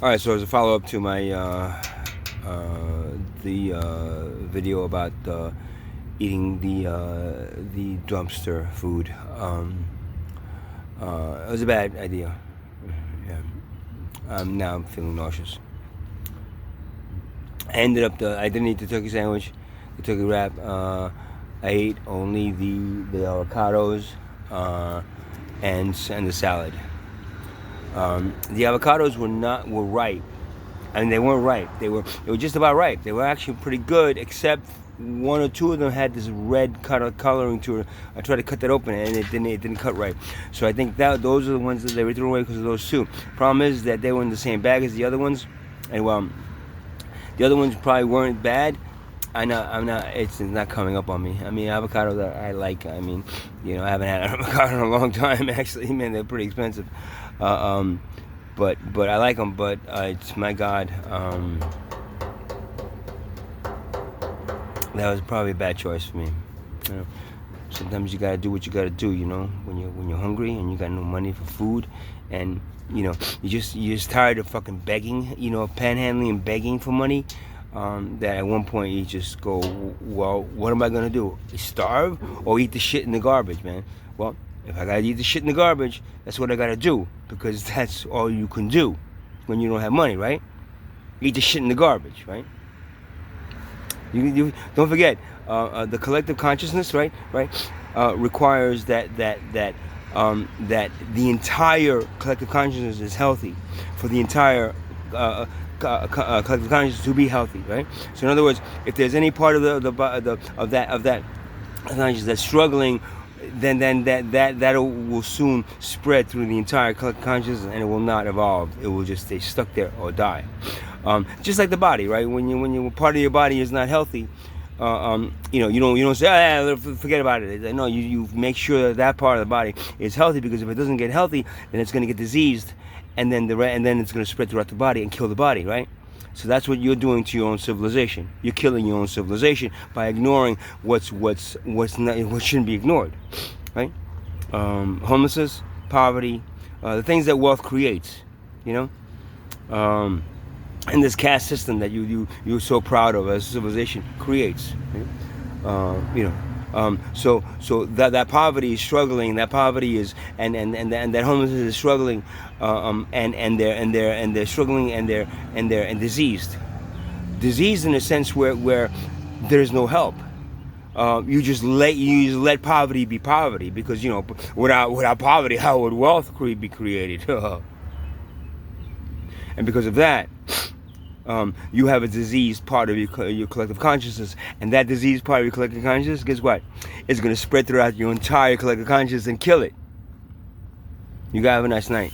All right, so as a follow-up to my video about eating the dumpster food, it was a bad idea. Yeah. Now I'm feeling nauseous. I didn't eat the turkey sandwich, the turkey wrap. I ate only the avocados and the salad. The avocados were ripe. I mean, they weren't ripe. They were just about ripe. They were actually pretty good, except one or two of them had this red coloring to it. I tried to cut that open, and it didn't cut right. So I think those are the ones that they were throwing away because of those two. Problem is that they were in the same bag as the other ones, and the other ones probably weren't bad. I'm not. It's not coming up on me. I mean, avocados that I like. I mean, I haven't had an avocado in a long time. Actually, man, they're pretty expensive. But I like them. But it's, my God, that was probably a bad choice for me. Sometimes you gotta do what you gotta do. When you're hungry and you got no money for food, and you're just tired of fucking begging. Panhandling and begging for money. That at one point you just go, well, what am I gonna do? Starve or eat the shit in the garbage, man? Well, if I gotta eat the shit in the garbage, that's what I gotta do, because that's all you can do when you don't have money, right? Eat the shit in the garbage, right? You don't forget, the collective consciousness, right, requires that the entire collective consciousness is healthy for the entire collective consciousness to be healthy, right? So in other words, if there's any part of that consciousness that's struggling, then that will soon spread through the entire collective consciousness, and it will not evolve. It will just stay stuck there or die. Just like the body, right? When you part of your body is not healthy, you don't say, forget about it. No, you make sure that part of the body is healthy, because if it doesn't get healthy, then it's going to get diseased, and then it's going to spread throughout the body and kill the body, right? So that's what you're doing to your own civilization. You're killing your own civilization by ignoring what shouldn't be ignored, right? Homelessness, poverty, the things that wealth creates, and this caste system that you're so proud of as a civilization creates, right? So that poverty is struggling. That poverty is and that homelessness is struggling, and they're struggling, and they're diseased in a sense where there's no help. You just let poverty be poverty, because without poverty, how would wealth be created? And because of that, you have a diseased part of your collective consciousness, and that diseased part of your collective consciousness, guess what? It's going to spread throughout your entire collective consciousness and kill it. You guys have a nice night.